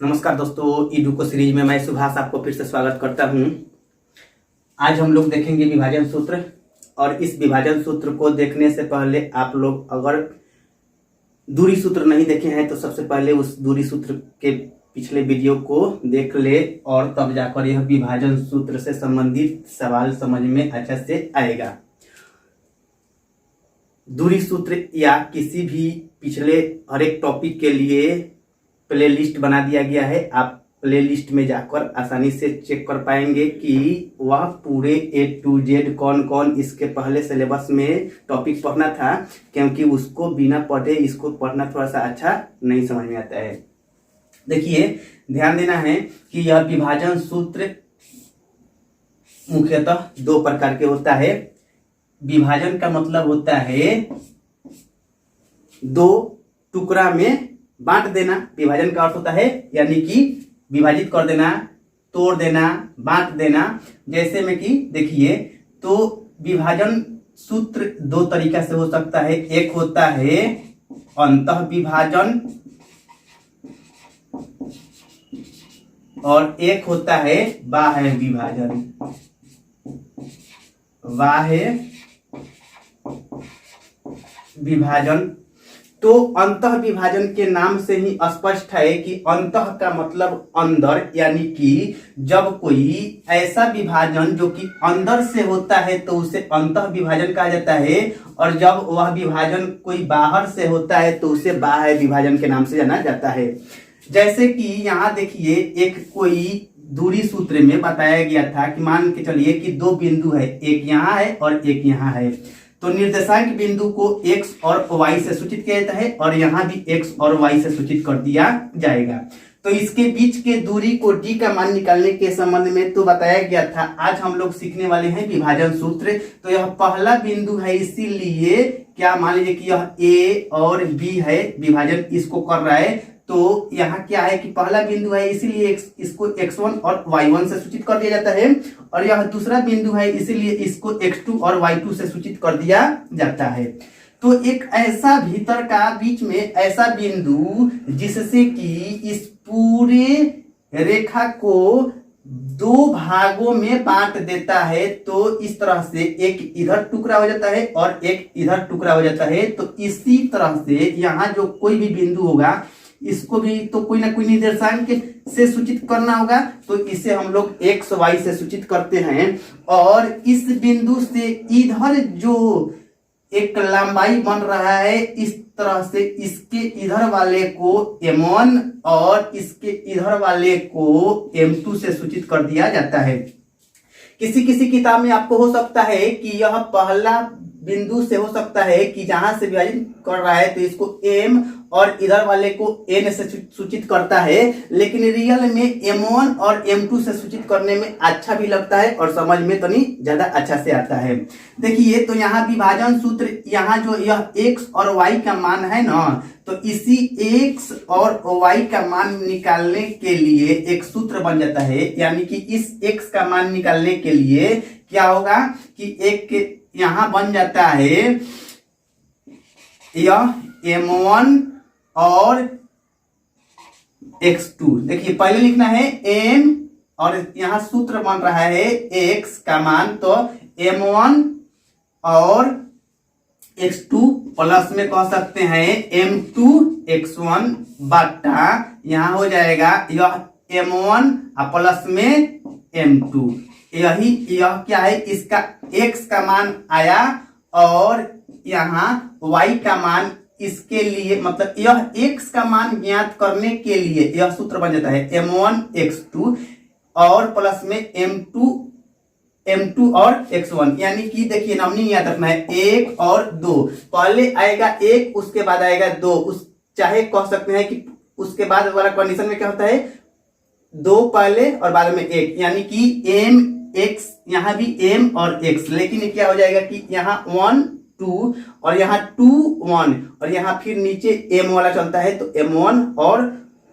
नमस्कार दोस्तों, ईडुको सीरीज में मैं सुभाष आपको फिर से स्वागत करता हूं। आज हम लोग देखेंगे विभाजन सूत्र। और इस विभाजन सूत्र को देखने से पहले आप लोग अगर दूरी सूत्र नहीं देखे हैं तो सबसे पहले उस दूरी सूत्र के पिछले वीडियो को देख ले और तब जाकर यह विभाजन सूत्र से संबंधित सवाल समझ में अच्छा से आएगा। दूरी सूत्र या किसी भी पिछले हर एक टॉपिक के लिए प्ले लिस्ट बना दिया गया है। आप प्ले लिस्ट में जाकर आसानी से चेक कर पाएंगे कि वह पूरे A to Z कौन कौन इसके पहले सिलेबस में टॉपिक पढ़ना था, क्योंकि उसको बिना पढ़े इसको पढ़ना थोड़ा सा अच्छा नहीं समझ में आता है। देखिए, ध्यान देना है कि यह विभाजन सूत्र मुख्यतः दो प्रकार के होता है। विभाजन का मतलब होता है दो टुकड़ा में बांट देना। विभाजन का अर्थ होता है यानी कि विभाजित कर देना, तोड़ देना, बांट देना। जैसे में कि देखिए, तो विभाजन सूत्र दो तरीका से हो सकता है। एक होता है अंतः विभाजन और एक होता है बाह्य विभाजन। बाह्य विभाजन तो अंतः विभाजन के नाम से ही स्पष्ट है कि अंतः का मतलब अंदर, यानी कि जब कोई ऐसा विभाजन जो कि अंदर से होता है तो उसे अंतः विभाजन कहा जाता है, और जब वह विभाजन कोई बाहर से होता है तो उसे बाह्य विभाजन के नाम से जाना जाता है। जैसे कि यहाँ देखिए, एक कोई दूरी सूत्र में बताया गया था कि मान के चलिए कि दो बिंदु है, एक यहाँ है और एक यहाँ है। तो निर्देशांक बिंदु को x और y से सूचित किया जाता है और यहाँ भी x और y से सूचित कर दिया जाएगा। तो इसके बीच के दूरी को d का मान निकालने के संबंध में तो बताया गया था। आज हम लोग सीखने वाले हैं विभाजन सूत्र। तो यह पहला बिंदु है, इसीलिए क्या मान लीजिए कि यह a और b है, विभाजन इसको कर रहा है। तो यहाँ क्या है कि पहला बिंदु है, इसीलिए इसको x1 और y1 से सूचित कर दिया जाता है, और यह दूसरा बिंदु है, इसीलिए इसको x2 और y2 से सूचित कर दिया जाता है। तो एक ऐसा भीतर का बीच में ऐसा बिंदु जिससे कि इस पूरे रेखा को दो भागों में बांट देता है, तो इस तरह से एक इधर टुकड़ा हो जाता है और एक इधर टुकड़ा हो जाता है। तो इसी तरह से यहाँ जो कोई भी बिंदु होगा इसको भी तो कोई ना कोई निर्देशांक से सूचित करना होगा। तो इसे हम लोग x y से सूचित करते हैं, और इस बिंदु से इधर जो एक लंबाई बन रहा है, इस तरह से इसके इधर वाले को m1 और इसके इधर वाले को m2 से सूचित कर दिया जाता है। किसी किसी किताब में आपको हो सकता है कि यह पहला बिंदु से हो सकता है कि जहां से विभाजित कर रहा है तो इसको m और इधर वाले को n से सूचित करता है, लेकिन रियल में m1 और m2 से सूचित करने में अच्छा भी लगता है और समझ में तो नहीं ज्यादा अच्छा से आता है। देखिए, तो यहाँ विभाजन सूत्र, यहाँ जो यह x और y का मान है ना, तो इसी x और y का मान निकालने के लिए एक सूत्र बन जाता है। यानी कि इस x का मान निकालने के लिए क्या होगा कि एक यहाँ बन जाता है यह m1 और x2। देखिए, पहले लिखना है m और यहाँ सूत्र बन रहा है x का मान, तो m1 और x2 प्लस में कह सकते हैं m2 x1 बटा यहाँ हो जाएगा यह m1 प्लस में m2। यह क्या है, इसका x का मान आया और यहाँ y का मान इसके लिए, मतलब यह x का मान ज्ञात करने के लिए यह सूत्र बन जाता है m1 x2 और प्लस में m2 और x1। यानी कि देखिए, नमनी याद रखना है 1 और 2, पहले आएगा 1 उसके बाद आएगा 2। उस चाहे कह सकते हैं कि उसके बाद वाला कंडीशन में क्या होता है, 2 पहले और बाद में 1, यानी कि m x, यहाँ भी m और x, लेकिन क्या हो जाएगा कि यहाँ 1 2 और यहाँ 2 1 और यहाँ फिर नीचे m वाला चलता है, तो m1 और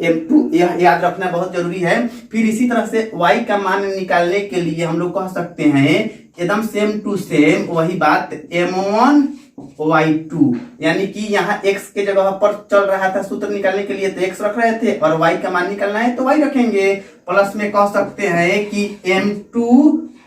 m2 यह याद रखना बहुत जरूरी है। फिर इसी तरह से y का मान निकालने के लिए हम लोग कह सकते हैं एकदम सेम टू सेम वही बात, m1 y2, यानी कि यहाँ x के जगह पर चल रहा था सूत्र निकालने के लिए तो x रख रहे थे और y का मान निकालना है तो y रखेंगे। प्लस में कह सकते हैं कि m2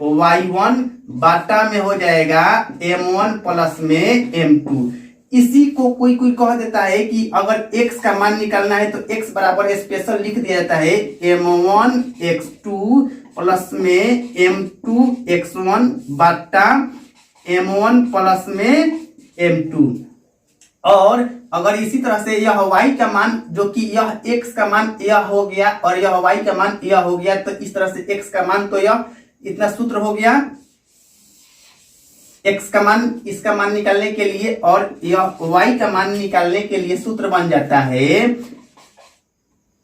y1 बाटा में हो जाएगा m1 प्लस में m2। इसी को कोई कोई कह देता है कि अगर x का मान निकालना है तो x बराबर स्पेशल लिख दिया जाता है m1 x2 प्लस में m2 x1 बाटा m1 प्लस में m2। और अगर इसी तरह से यह y का मान जो कि यह x का मान यह हो गया और यह y का मान यह हो गया तो इस तरह से x का मान तो यह इतना सूत्र हो गया x का मान इसका मान निकालने के लिए और यह y का मान निकालने के लिए सूत्र बन जाता है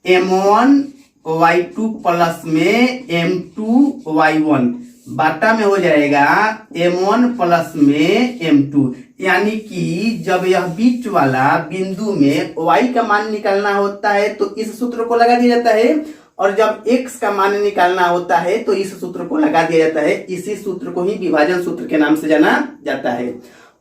m1 y2 प्लस में m2 y1 बाटा में हो जाएगा m1 प्लस में m2। यानी कि जब यह बीच वाला बिंदु में y का मान निकालना होता है तो इस सूत्र को लगा दिया जाता है और जब x का मान निकालना होता है तो इस सूत्र को लगा दिया जाता है। इसी सूत्र को ही विभाजन सूत्र के नाम से जाना जाता है।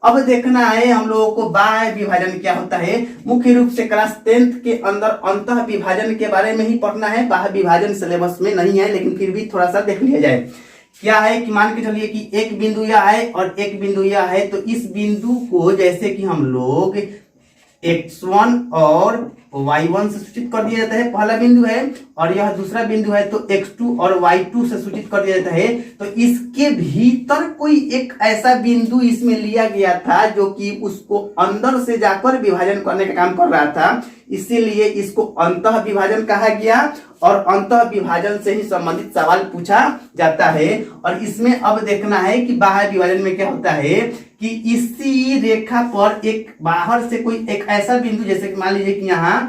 अब देखना है हम लोगों को बाह्य विभाजन क्या होता है। मुख्य रूप से क्लास 10th के अंदर अंतः विभाजन के बारे में ही पढ़ना है। बाह्य विभाजन सिलेबस में नहीं है लेकिन फिर भी थोड़ा सा देख लिया जाए। क्या है कि मान के चलिए कि एक बिंदु यह है और एक बिंदु यह है तो इस बिंदु को जैसे कि हम लोग x1 और y1 से सूचित कर दिया जाता है, पहला बिंदु है, और यह दूसरा बिंदु है तो x2 और y2 से सूचित कर दिया जाता है। तो इसके भीतर कोई एक ऐसा बिंदु इसमें लिया गया था जो कि उसको अंदर से जाकर विभाजन करने का काम कर रहा था, इसीलिए इसको अंतः विभाजन कहा गया और अंतः विभाजन से ही संबंधित सवाल पूछा जाता है। और इसमें अब देखना है कि बाह्य विभाजन में क्या होता है कि इसी रेखा पर एक बाहर से कोई एक ऐसा बिंदु, जैसे कि मान लीजिए कि यहाँ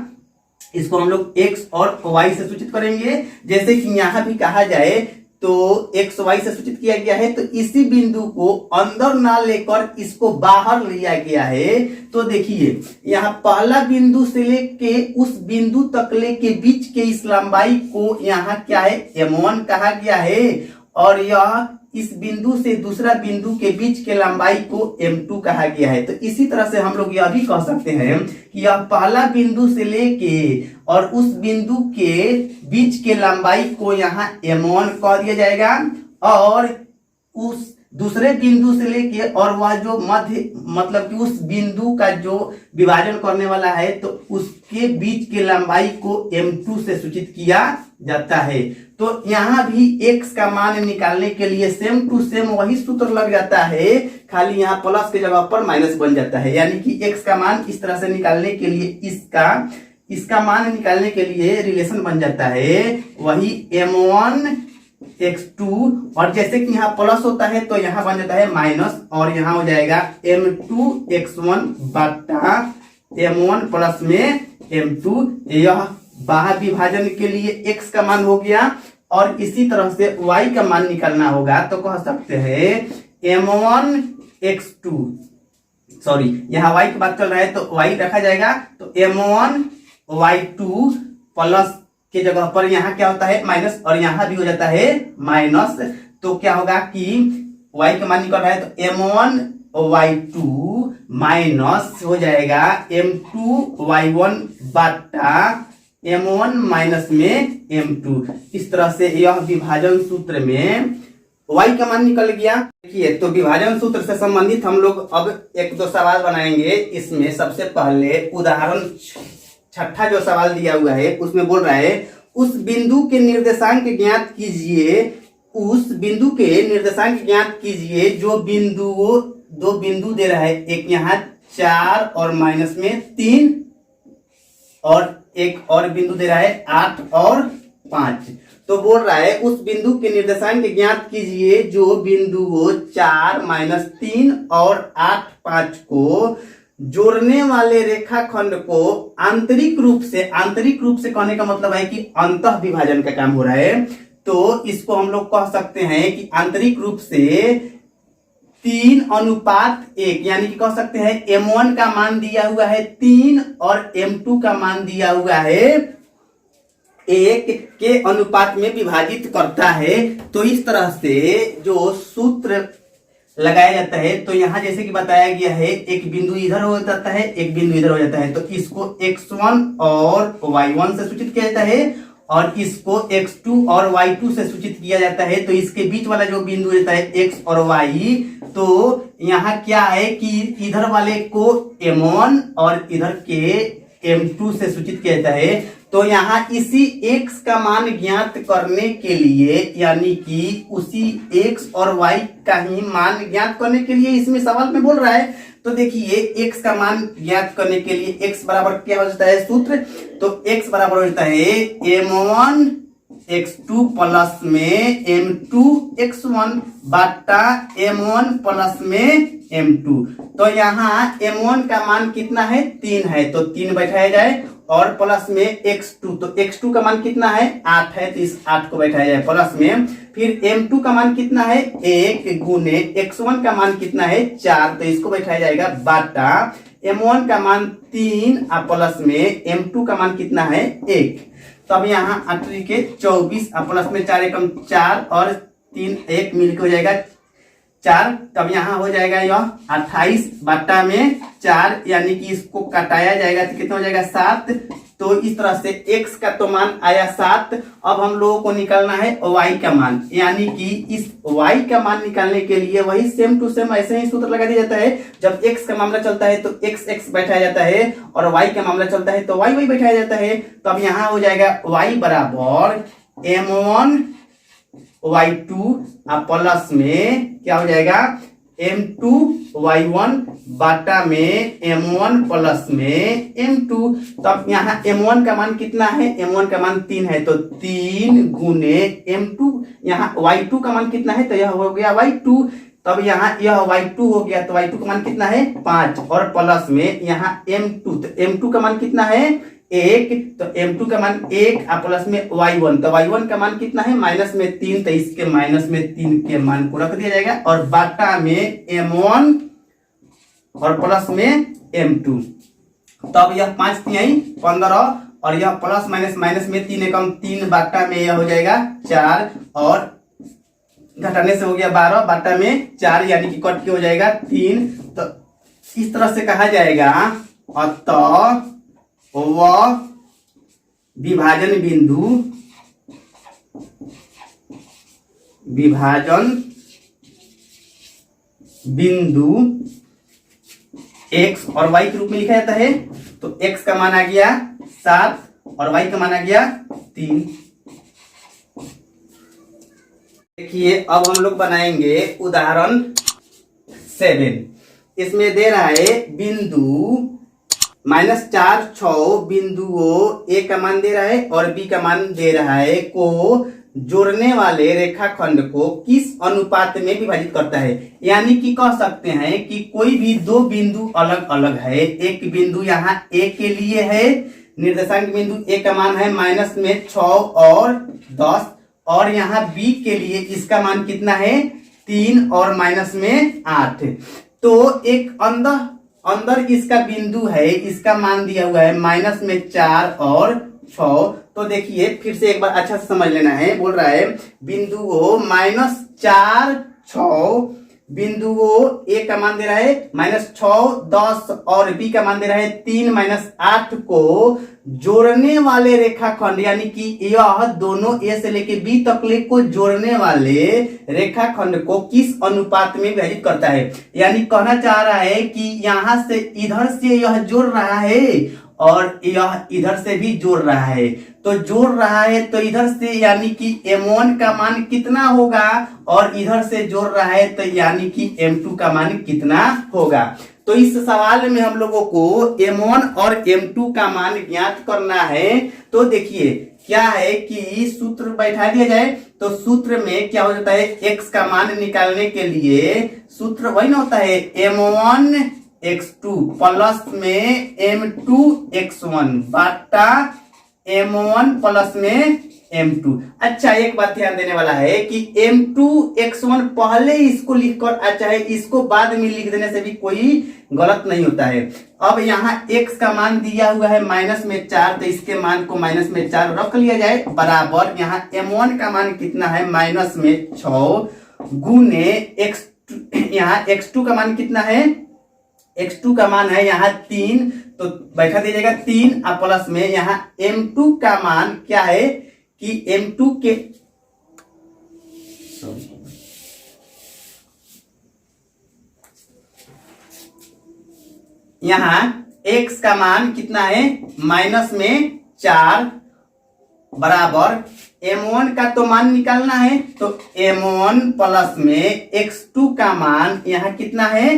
इसको हम लोग x और y से सूचित करेंगे, जैसे कि यहाँ भी कहा जाए तो x y से सूचित किया गया है, तो इसी बिंदु को अंदर ना लेकर इसको बाहर लिया गया है। तो देखिए यहाँ पहला बिंदु से लेके उस बिंदु तक के बीच के इस लंबाई को यहाँ क्या है m1 कहा गया है और यह इस बिंदु से दूसरा बिंदु के बीच के लंबाई को m2 कहा गया है। तो इसी तरह से हम लोग यह भी कह सकते हैं कि यह पहला बिंदु से लेके और उस बिंदु के बीच के लंबाई को यहाँ m1 कह दिया जाएगा और उस दूसरे बिंदु से लेके और वह जो मध्य मतलब कि उस बिंदु का जो विभाजन करने वाला है तो उसके बीच के लंबाई को m2 से सूचित किया जाता है। तो यहाँ भी x का मान निकालने के लिए सेम टू सेम वही सूत्र लग जाता है, खाली यहाँ प्लस के जगह पर माइनस बन जाता है। यानी कि x का मान इस तरह से निकालने के लिए इसका मान निकालने के लिए रिलेशन बन जाता है वही m1 x2 और जैसे कि यहाँ प्लस होता है तो यहाँ बन जाता है माइनस और यहाँ हो जाएगा m2 x1 बटा m1 प्लस में m2। यह बाह्य विभाजन के लिए x का मान हो गया और इसी तरह से y का मान निकालना होगा तो कह सकते हैं m1 x2 सॉरी यहाँ y की बात चल रहा है तो y रखा जाएगा तो m1 y2 प्लस के जगह पर यहाँ क्या होता है माइनस और यहाँ भी हो जाता है माइनस। तो क्या होगा कि y का मान निकल रहा है तो m1 y2 माइनस हो जाएगा m2 y1 बटा m1 माइनस में m2। इस तरह से यह विभाजन सूत्र में y का मान निकल गया। देखिए तो विभाजन सूत्र से संबंधित हम लोग अब एक दो सवाल बनाएंगे। इसमें सबसे पहले उदाहरण छठा जो सवाल दिया हुआ है उसमें बोल रहा है उस बिंदु के निर्देशांक ज्ञात कीजिए, उस बिंदु के निर्देशांक ज्ञात कीजिए जो दो बिंदु दे रहा है, एक यहाँ 4 और माइनस में 3 और एक और बिंदु दे रहा है 8 और 5। तो बोल रहा है उस बिंदु के निर्देशांक ज्ञात कीजिए जो बिंदु 4 माइनस 3 और 8 5 को जोड़ने वाले रेखाखंड को आंतरिक रूप से कहने का मतलब है कि अंतः विभाजन का काम हो रहा है। तो इसको हम लोग कह सकते हैं कि आंतरिक रूप से 3:1 यानी कि कह सकते हैं m1 का मान दिया हुआ है 3 और m2 का मान दिया हुआ है 1 के अनुपात में विभाजित करता है। तो इस तरह से जो सूत्र लगाया जाता है, तो यहाँ जैसे कि बताया गया है एक बिंदु इधर हो जाता है, एक बिंदु इधर हो जाता है, तो इसको x1 और y1 से सूचित किया जाता है और इसको x2 और y2 से सूचित किया जाता है। तो इसके बीच वाला जो बिंदु रहता है x और y, तो यहाँ क्या है कि इधर वाले को m1 और इधर के m2 से सूचित किया जाता है। तो यहाँ इसी x का मान ज्ञात करने के लिए, यानी कि उसी x और y का ही मान ज्ञात करने के लिए इसमें सवाल में बोल रहा है। तो देखिए x का मान ज्ञात करने के लिए x बराबर क्या हो जाता है सूत्र, तो x बराबर हो जाता है m1 x2 प्लस में m2 x1 बाटा m1 प्लस में m2। तो यहाँ m1 का मान कितना है 3 है, तो 3 बैठाया जाए और प्लस में x2, तो x2 का मान कितना है 8 है, तो इस 8 को बैठाया जाए प्लस में। फिर m2 का मान कितना है 1 गुने x1 का मान कितना है 4, तो इसको बैठाया जाएगा बाटा m1 का मान 3 और प्लस में m2 का मान कितना है 1। तो अब यहाँ 8 के 24 प्लस में 4 एकम 4 और 3 1 मिलकर हो जाएगा 4। तब यहाँ हो जाएगा यह 28 बट्टा में 4, यानी कि इसको कटाया जाएगा तो कितना हो जाएगा 7। तो इस तरह से x का तो मान आया 7। अब हम लोगों को निकालना है y का मान, यानी कि इस y का मान निकालने के लिए वही सेम टू सेम ऐसे ही सूत्र लगा दिया जाता है। जब x का मामला चलता है तो x बैठाया जाता है और y का मामला चलता है तो y बैठाया जाता है। तो अब यहाँ हो जाएगा y बराबर m1 y2 प्लस में क्या हो जाएगा m2 y1 बाटा में m1 प्लस में m2। तब यहाँ m1 का मान कितना है, m1 का मान 3 है, तो 3 गुने m2, यहाँ y2 का मान कितना है, तो यह हो गया y2। तब यहाँ यह y2 हो गया, तो y2 का मान कितना है 5 और प्लस में यहाँ m2, तो m2 का मान कितना है 1, तो m2 का मान 1 और प्लस में y1, तो y1 का मान कितना है माइनस में 3, तो इसके माइनस में 3 के मान को रख दिया जाएगा और बाटा में m1 और प्लस में m2। तब यह 5 3 15 और यह प्लस माइनस माइनस में 3 एकम 3 बाटा में यह हो जाएगा 4 और घटाने से हो गया 12 बाटा में 4, यानी कि कट के हो जाएगा 3। तो इस तरह से कहा जाएगा अतः वह विभाजन बिंदु x और y के रूप में लिखा जाता है। तो x का मान आ गया 7 और y का मान आ गया 3। देखिए अब हम लोग बनाएंगे उदाहरण 7। इसमें दे रहा है बिंदु -4 6 बिंदुओं a का मान दे रहा है और b का मान दे रहा है को जोड़ने वाले रेखाखंड को किस अनुपात में विभाजित करता है। यानी कि कह सकते हैं कि कोई भी दो बिंदु अलग अलग है। एक बिंदु यहाँ a के लिए है, निर्देशांक बिंदु a का मान है माइनस में 6 और 10 और यहाँ b के लिए इसका मान कितना है 3 और माइनस में 8। तो एक अंदर इसका बिंदु है, इसका मान दिया हुआ है माइनस में 4 और 6। तो देखिए फिर से एक बार अच्छा से समझ लेना है। बोल रहा है बिंदुओं -4 6 बिंदुओं a का मान दे रहा है -6 10 और b का मान दे रहा है 3 -8 को जोड़ने वाले रेखाखंड, यानी कि यह दोनों a से लेके b तक को जोड़ने वाले रेखाखंड को किस अनुपात में विभाजित करता है। यानी कहना चाह रहा है कि यहां से इधर से यह जोड़ रहा है और यह इधर से भी जोड़ रहा है। तो जोड़ रहा है तो इधर से यानी कि m1 का मान कितना होगा और इधर से जोड़ रहा है तो यानी कि m2 का मान कितना होगा। तो इस सवाल में हम लोगों को m1 और m2 का मान ज्ञात करना है। तो देखिए क्या है कि सूत्र बैठा दिया जाए। तो सूत्र में क्या हो जाता है x का मान निकालने के लिए सूत्र वही ना होता है m1 x2 प्लस में m2 x1 बाटा m1 प्लस में m2। अच्छा एक बात ध्यान देने वाला है कि m2 x1 पहले इसको लिखकर चाहे इसको बाद में लिख देने से भी कोई गलत नहीं होता है। अब यहाँ x का मान दिया हुआ है माइनस में 4, तो इसके मान को माइनस में 4 रख लिया जाए बराबर यहाँ m1 का मान कितना है माइनस में 6 गुने यहाँ x2 का मान कितना है, x2 का मान है यहाँ 3, तो बैठा दे जाएगा 3 और प्लस में यहाँ m2 का मान क्या है कि m2 के यहाँ x का मान कितना है माइनस में 4 बराबर m1 का तो मान निकालना है, तो m1 प्लस में x2 का मान यहाँ कितना है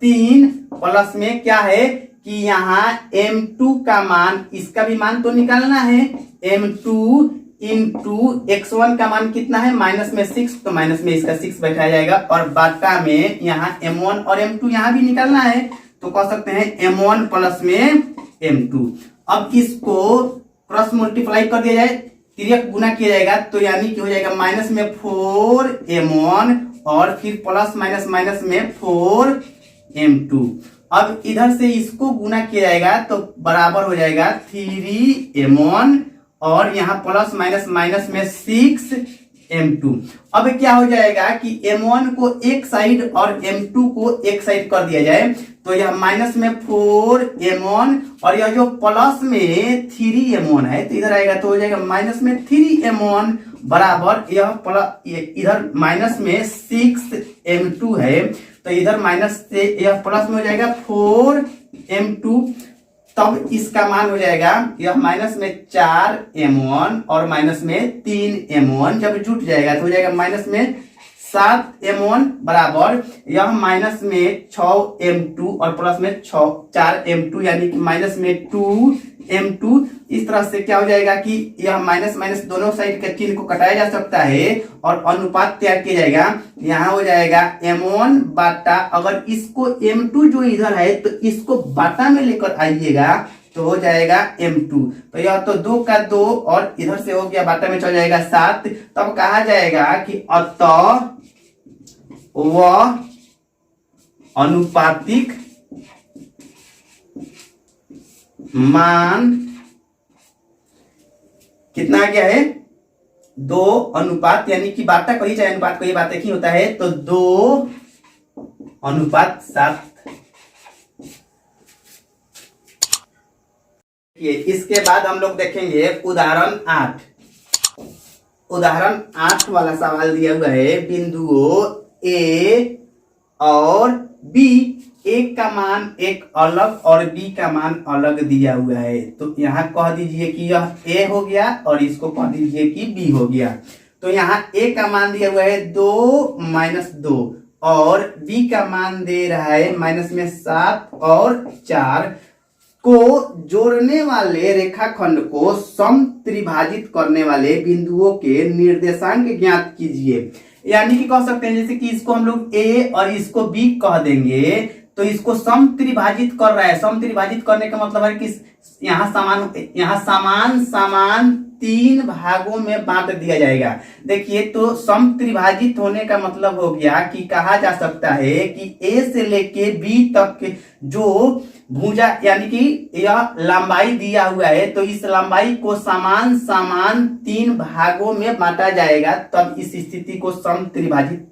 3 प्लस में क्या है कि यहाँ m2 का मान, इसका भी मान तो निकालना है, m2 इंटू x1 का मान कितना है माइनस में 6, तो माइनस में इसका 6 बैठाया जाएगा और बाटा में यहाँ m1 और m2 यहाँ भी निकालना है, तो कह सकते हैं m1 प्लस में m2। अब इसको क्रॉस मल्टीप्लाई कर दिया जाए, तिर्यक गुना किया जाएगा, तो यानी कि हो जाएगा माइनस में 4m1 और फिर प्लस माइनस माइनस में 4m2। अब इधर से इसको गुना किया जाएगा तो बराबर हो जाएगा 3m1 और यहाँ प्लस माइनस माइनस में 6m2। अब क्या हो जाएगा कि m1 को एक साइड और m2 को एक साइड कर दिया जाए, तो यह माइनस में 4m1 और यह जो प्लस में 3m1 है तो इधर आएगा तो हो जाएगा माइनस में 3m1 बराबर यह प्लस, इधर माइनस में 6m2 है तो इधर माइनस से यह प्लस में हो जाएगा 4m2, तब इसका मान हो जाएगा यह माइनस में 4m1 और माइनस में 3m1, जब जुट जाएगा तो हो जाएगा माइनस में 7m1 बराबर यह माइनस में 6m2 और प्लस में 4m2 यानी कि माइनस में 2m2। इस तरह से क्या हो जाएगा कि यह माइनस माइनस दोनों साइड के चिन्ह को कटाया जा सकता है और अनुपात तैयार किया जाएगा। यहाँ हो जाएगा m1 बाटा, अगर इसको m2 जो इधर है तो इसको बाटा में लेकर आइएगा तो हो जाएगा m2, तो यह तो 2 का 2 और इधर से हो गया बाटा में चल जाएगा 7। तब कहा जाएगा कि अतः वह अनुपातिक मान कितना आ गया है 2 अनुपात, यानी कि बाटा कही चाहे अनुपात कही बात एक ही होता है, तो 2:7। इसके बाद हम लोग देखेंगे उदाहरण 8। उदाहरण 8 वाला सवाल दिया हुआ है बिंदुओं A और B, A का मान एक अलग और B का मान अलग दिया हुआ है, तो यहाँ कह दीजिए कि यह A हो गया और इसको कह दीजिए कि B हो गया। तो यहाँ A का मान दिया हुआ है 2-2 और B का मान दे रहा है माइनस में 7 और 4 को जोड़ने वाले रेखाखंड को सम त्रिभाजित करने वाले बिंदुओं के निर्देशांक ज्ञात कीजिए। यानी कि कह सकते हैं जैसे कि इसको हम लोग A और इसको B कह देंगे, तो इसको सम त्रिभाजित कर रहा है। सम त्रिभाजित करने का मतलब है कि यहाँ समान 3 भागों में बांट दिया जाएगा। देखिए तो सम त्रिभाजित होने का मतलब हो गया कि कहा जा सकता है कि A से लेके B तक जो भुजा यानी कि यह लंबाई दिया हुआ है, तो इस लंबाई को समान 3 भागों में बांटा जाएगा, तब इस स्थिति को सम त्रिभाजित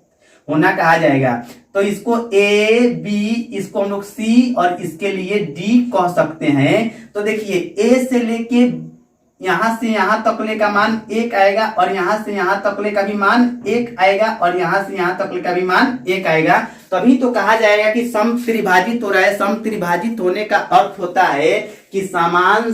होना कहा जाएगा। तो इसको A B, इसको हम लोग C और इसके लिए D कह सकते हैं। तो देखिए A से लेके यहां से यहां तकले का मान 1 आएगा और यहां से यहां तकले का भी मान 1 आएगा और यहां से यहां तकले का भी मान 1 आएगा, तभी तो कहा जाएगा कि सम त्रिभाजित हो रहा है। सम त्रिभाजित होने का अर्थ होता है कि समान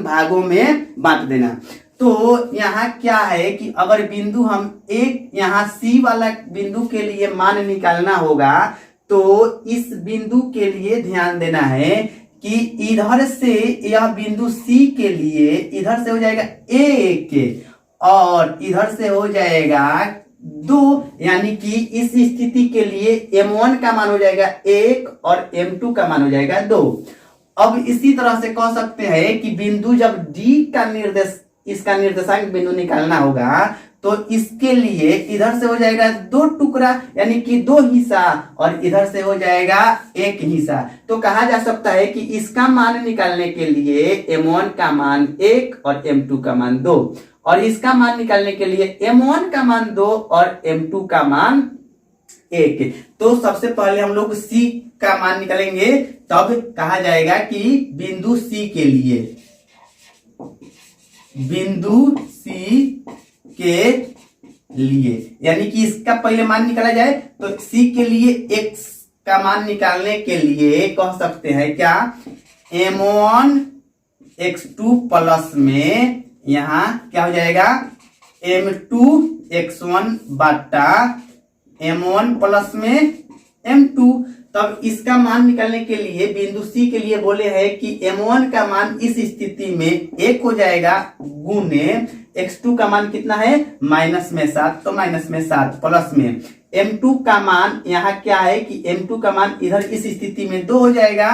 भागों में बांट देना। तो यहाँ क्या है कि अगर बिंदु हम एक यहाँ C वाला बिंदु के लिए मान निकालना होगा, तो इस बिंदु के लिए ध्यान देना है कि इधर से यह बिंदु C के लिए इधर से हो जाएगा 1 और इधर से हो जाएगा 2, यानी कि इस स्थिति के लिए M1 का मान हो जाएगा 1 और M2 का मान हो जाएगा 2। अब इसी तरह से कह सकते हैं कि बिंदु जब D का इसका निर्देशांक बिंदु निकालना होगा, तो इसके लिए इधर से हो जाएगा 2 टुकड़ा यानी कि 2 हिस्सा और इधर से हो जाएगा 1 हिस्सा। तो कहा जा सकता है कि इसका मान निकालने के लिए M1 का मान 1 और M2 का मान 2 और इसका मान निकालने के लिए M1 का मान 2 और M2 का मान 1। तो सबसे पहले हम लोग C का मान निकालेंगे, तब कहा जाएगा कि बिंदु C के लिए, बिंदु C के लिए यानी कि इसका पहले मान निकाला जाए तो C के लिए x का मान निकालने के लिए कह सकते हैं क्या, m1 x2 प्लस में यहाँ क्या हो जाएगा m2 x1 बटा m1 प्लस में m2। तब इसका मान निकालने के लिए बिंदु C के लिए बोले हैं कि m1 का मान इस स्थिति में 1 हो जाएगा गुने x2 का मान कितना है माइनस में 7, तो माइनस में 7 प्लस में m2 का मान यहाँ क्या है कि m2 का मान इधर इस स्थिति में 2 हो जाएगा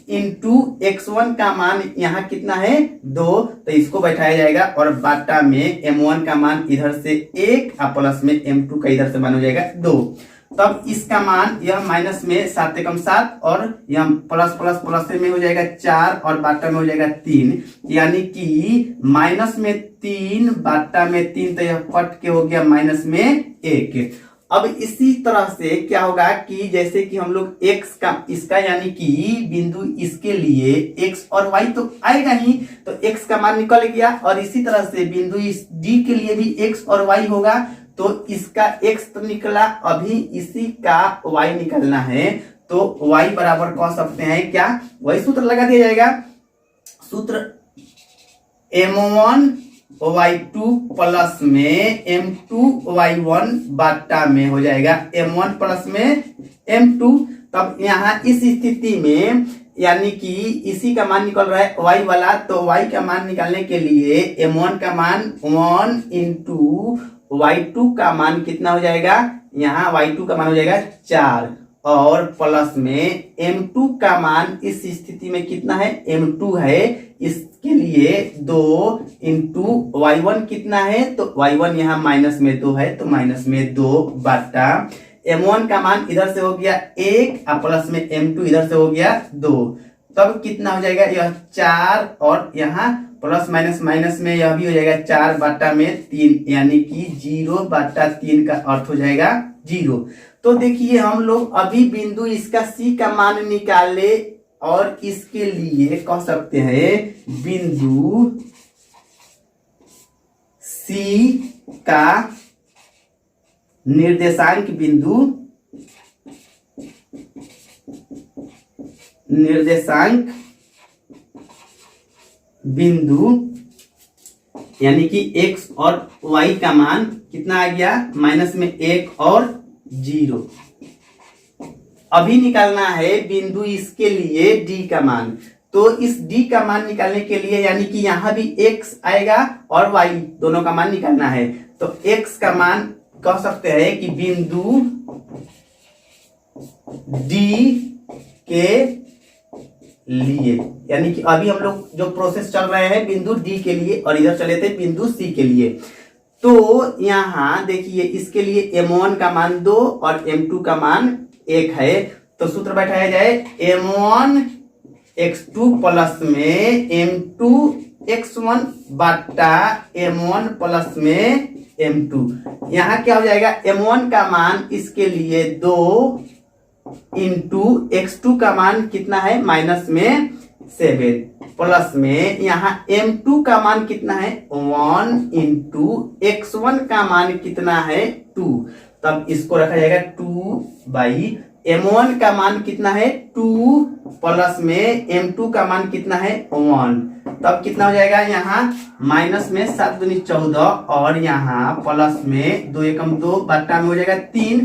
इंटू x1 का मान यहाँ कितना है 2, तो इसको बैठाया जाएगा और बाटा में m1 का मान इधर से 1 और प्लस में m2 का इधर से मान हो जाएगा 2। तब इसका मान यह माइनस में 7 एकम 7 और यह प्लस प्लस प्लस में हो जाएगा 4 और बाटा में हो जाएगा 3, यानी कि माइनस में 3 बाटा में 3, तो यह कट के हो गया माइनस में 1। अब इसी तरह से क्या होगा कि जैसे कि हम लोग x का इसका यानी कि बिंदु इसके लिए x और y तो आएगा ही, तो x का मान निकल गया और इसी तरह से बिंदु इस D के लिए भी x और y होगा, तो इसका x तो निकला, अभी इसी का y निकलना है, तो y बराबर कह सकते हैं क्या, वही सूत्र लगा दिया जाएगा, सूत्र m1 y2 प्लस में m2 y1 बाटा में हो जाएगा m1 प्लस में m2। तब यहाँ इस स्थिति में यानी कि इसी का मान निकल रहा है y वाला, तो y का मान निकालने के लिए m1 का मान 1 इंटू y2 का मान कितना हो जाएगा, यहाँ y2 का मान हो जाएगा 4 और प्लस में m2 का मान इस स्थिति में कितना है m2 है, इसके लिए 2 इंटू y1 कितना है, तो y1 यहाँ माइनस में 2 है, तो माइनस में 2 बटा m1 का मान इधर से हो गया 1 और प्लस में m2 इधर से हो गया 2, तब कितना हो जाएगा यह 4 और यहाँ प्लस माइनस माइनस में यह भी हो जाएगा 4 बटा में 3, यानी कि 0 बटा 3 का अर्थ हो जाएगा 0। तो देखिए हम लोग अभी बिंदु इसका C का मान निकाले और इसके लिए कह सकते हैं बिंदु C का निर्देशांक बिंदु यानी कि x और y का मान कितना आ गया माइनस में 1 और 0। अभी निकालना है बिंदु इसके लिए D का मान, तो इस D का मान निकालने के लिए यानी कि यहाँ भी x आएगा और y दोनों का मान निकालना है, तो x का मान कह सकते हैं कि बिंदु D के लिए, यानी कि अभी हम लोग जो प्रोसेस चल रहे हैं बिंदु D के लिए और इधर चले थे बिंदु C के लिए। तो यहाँ देखिए इसके लिए m1 का मान 2 और m2 का मान 1 है, तो सूत्र बैठाया जाए m1 x2 प्लस में m2 x1 बटा m1 प्लस में m2। यहाँ क्या हो जाएगा m1 का मान इसके लिए 2 इंटू x2 का मान कितना है माइनस में 7 प्लस में यहाँ m2 का मान कितना है 1 इंटू x1 का मान कितना है 2, तब इसको रखा जाएगा 2 बाई m1 का मान कितना है 2 प्लस में m2 का मान कितना है 1, तब कितना हो जाएगा यहाँ माइनस में 7 दूनी 14 और यहाँ प्लस में 2 एकम 2 बट्टा में हो जाएगा 3,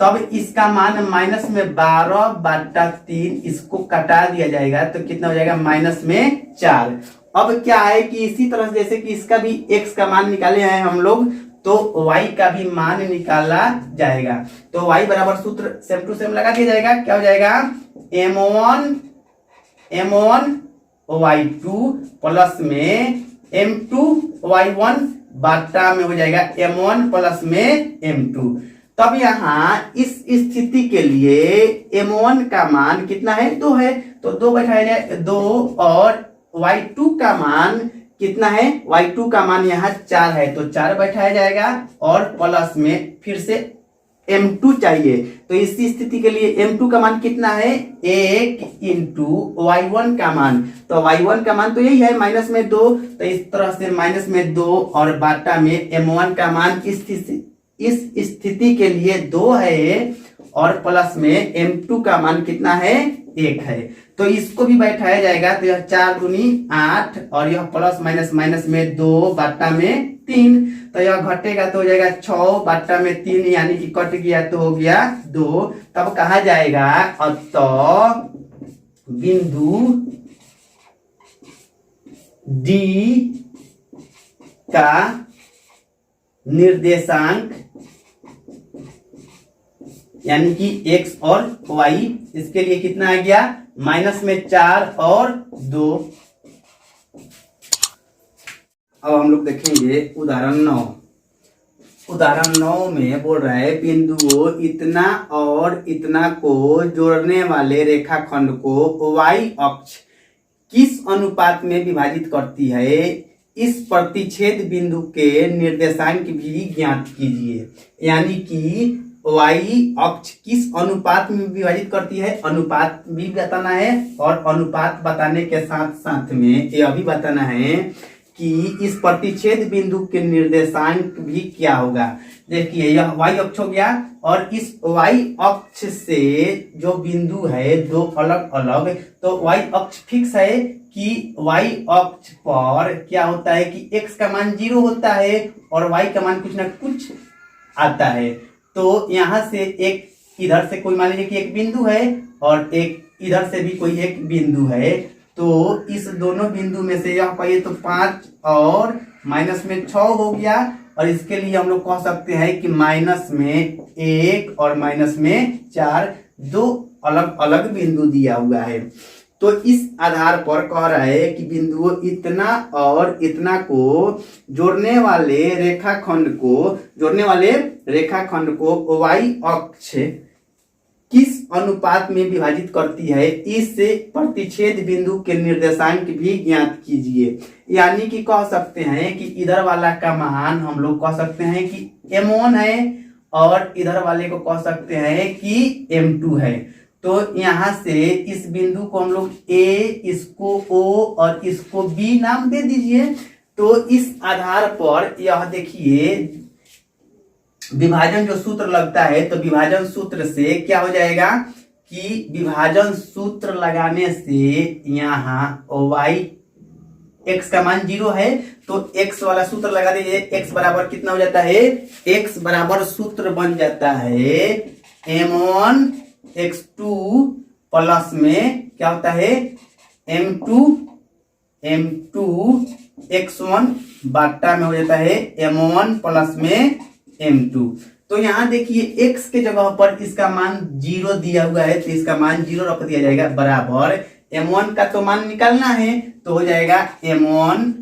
तब इसका मान माइनस में 12 बट्टा 3, इसको कटा दिया जाएगा तो कितना हो जाएगा माइनस में 4। अब क्या है कि इसी तरह जैसे कि इसका भी x का मान निकाले हैं हम लोग, तो y का भी मान निकाला जाएगा, तो y बराबर सूत्र सेम टू सेम लगा दिया जाएगा, क्या हो जाएगा m1 y2 प्लस में m2 y1 बट्टा में हो जाएगा m1 प्लस में m2। तब यहाँ इस स्थिति के लिए m1 का मान कितना है 2 है, तो 2 बैठाया जाए 2 और y2 का मान कितना है y2 का मान यहाँ 4 है, तो 4 बैठाया जाएगा और प्लस में फिर से m2 चाहिए। तो इसी स्थिति के लिए m2 का मान कितना है, 1 इंटू y1 का मान। तो y1 का मान तो यही है -2, तो इस तरह से -2 और बाटा में m1 का मान इस स्थिति के लिए 2 है और प्लस में m2 का मान कितना है, 1 है। तो इसको भी बैठाया जाएगा, तो यह 4 दूनी 8 और यह प्लस माइनस में 2 बाटा में 3, तो यह घटेगा तो हो जाएगा 6 बाटा में 3 यानी कि कट गया तो हो गया 2। तब कहा जाएगा अतः बिंदु D का निर्देशांक यानी कि x और y, इसके लिए कितना आ गया, -4 और 2। अब हम लोग देखेंगे उदाहरण 9। उदाहरण 9 में बोल रहा है बिंदुओं इतना और इतना को जोड़ने वाले रेखाखंड को y अक्ष किस अनुपात में विभाजित करती है, इस प्रतिच्छेद बिंदु के निर्देशांक भी ज्ञात कीजिए। यानी कि y अक्ष किस अनुपात में विभाजित करती है, अनुपात भी बताना है और अनुपात बताने के साथ साथ में यह भी बताना है कि इस प्रतिच्छेद बिंदु के निर्देशांक भी क्या होगा। देखिए यह y अक्ष हो गया और इस y अक्ष से जो बिंदु है दो अलग अलग, तो y अक्ष फिक्स है कि y अक्ष पर क्या होता है कि x का मान 0 होता है और y का मान कुछ ना कुछ आता है। तो यहाँ से एक इधर से कोई मान लीजिए कि एक बिंदु है और एक इधर से भी कोई एक बिंदु है, तो इस दोनों बिंदु में से यह पाइए तो 5 और -6 हो गया और इसके लिए हम लोग कह सकते हैं कि -1 और -4 दो अलग अलग बिंदु दिया हुआ है। तो इस आधार पर कह रहा है कि बिंदुओं इतना और इतना को जोड़ने वाले रेखाखंड को y अक्ष किस अनुपात में विभाजित करती है, इस प्रतिच्छेद बिंदु के निर्देशांक भी ज्ञात कीजिए। यानी कि कह सकते हैं कि इधर वाला का मान हम लोग कह सकते हैं कि m1 है और इधर वाले को कह सकते हैं कि m2 है। तो यहाँ से इस बिंदु को हम लोग A, इसको O और इसको B नाम दे दीजिए। तो इस आधार पर यह देखिए विभाजन जो सूत्र लगता है, तो विभाजन सूत्र से क्या हो जाएगा कि विभाजन सूत्र लगाने से यहाँ y x का मान 0 है तो x वाला सूत्र लगा दीजिए। x बराबर कितना हो जाता है, x बराबर सूत्र बन जाता है m1 x2 प्लस में क्या होता है m2 x1 बाटा में हो जाता है m1 प्लस में m2। तो यहाँ देखिए x के जगह पर इसका मान 0 दिया हुआ है तो इसका मान 0 रख दिया जाएगा बराबर m1 का तो मान निकालना है तो हो जाएगा m1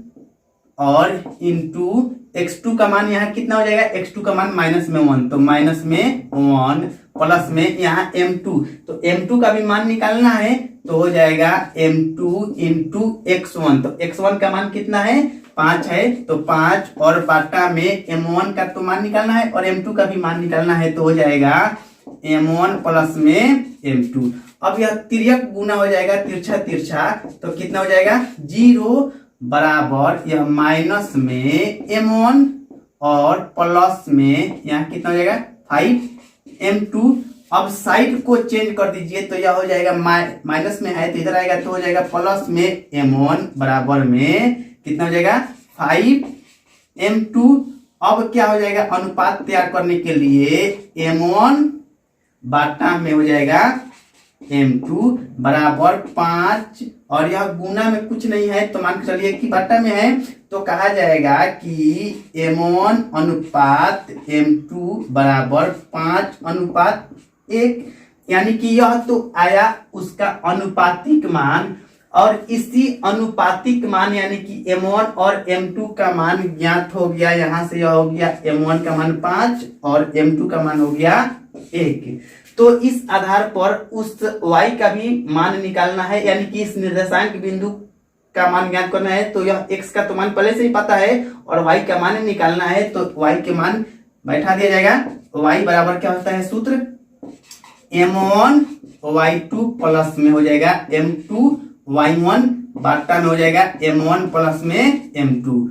और इंटू x2 का मान यहाँ कितना हो जाएगा, x2 का मान -1 तो -1 प्लस में यहाँ m2, तो m2 का भी मान निकालना है तो हो जाएगा m2 इंटू x1। तो x1 का मान कितना है, 5 है तो 5 और बाटा में m1 का तो मान निकालना है और m2 का भी मान निकालना है तो हो जाएगा m1 प्लस में m2। अब यह तिर्यक गुना हो जाएगा तिरछा तो कितना हो जाएगा 0 बराबर यह माइनस में m1 और प्लस में यहाँ कितना हो जाएगा 5m2। अब साइड को चेंज कर दीजिए तो यह हो जाएगा माइनस में है तो इधर आएगा तो हो जाएगा प्लस में m1 बराबर में कितना हो जाएगा 5m2। अब क्या हो जाएगा अनुपात तैयार करने के लिए m1 बाटा में हो जाएगा m2 बराबर 5 और यह गुना में कुछ नहीं है तो मान के चलिए कि बाटा में है तो कहा जाएगा कि m1 अनुपात m2 बराबर 5:1। यानी कि यह तो आया उसका अनुपातिक मान और इसी अनुपातिक मान यानी कि m1 और m2 का मान ज्ञात हो गया। यहाँ से यह हो गया m1 का मान 5 और m2 का मान हो गया 1। तो इस आधार पर उस y का भी मान निकालना है यानी कि इस निर्देशांक बिंदु का मान ज्ञात करना है। तो यह x का तो मान पहले से ही पता है और y का मान निकालना है तो y के मान बैठा दिया जाएगा। y बराबर क्या होता है सूत्र, m1 y2 प्लस में हो जाएगा m2 y1 बट्टा में हो जाएगा m1 प्लस में m2।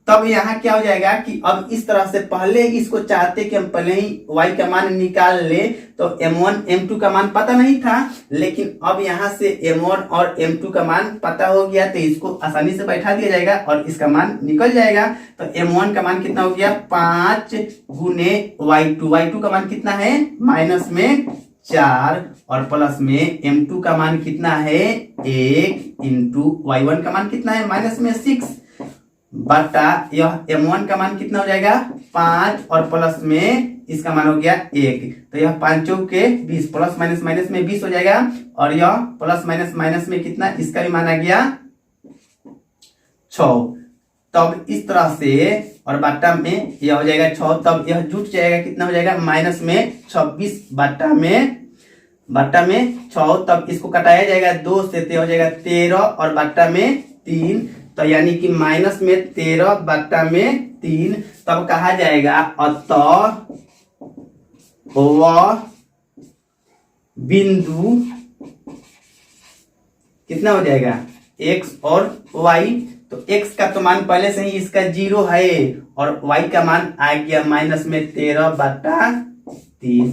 तब यहाँ क्या हो जाएगा कि अब इस तरह से पहले इसको चाहते कि हम पहले ही y का मान निकाल ले, तो m1 m2 का मान पता नहीं था, लेकिन अब यहाँ से m1 और m2 का मान पता हो गया, तो इसको आसानी से बैठा दिया जाएगा और इसका मान निकल जाएगा। तो m1 का मान कितना हो गया 5 गुने y2 का मान कितना है माइनस में 4 और प्लस में m2 का मान कितना है 1 इंटू y1 का मान कितना है माइनस में 6 बटा यह m1 का मान कितना हो जाएगा 5 और प्लस में इसका मान हो गया 1। तो यह 5 के 20 प्लस माइनस माइनस में 20 हो जाएगा और यह प्लस माइनस माइनस में कितना इसका भी मान आ गया 6। तब इस तरह से और बट्टा में यह हो जाएगा 6, तब यह जुट जाएगा कितना हो जाएगा माइनस में 26 बट्टा में 6, तब इसको कटाया जाएगा 2 से, तो हो जाएगा 13 और बट्टा में 3, तो यानी कि माइनस में 13 बट्टा में 3। तब कहा जाएगा अतः वह बिंदु कितना हो जाएगा x और y, तो x का तो मान पहले से ही इसका 0 है और y का मान आ गया माइनस में 13 बट्टा 3।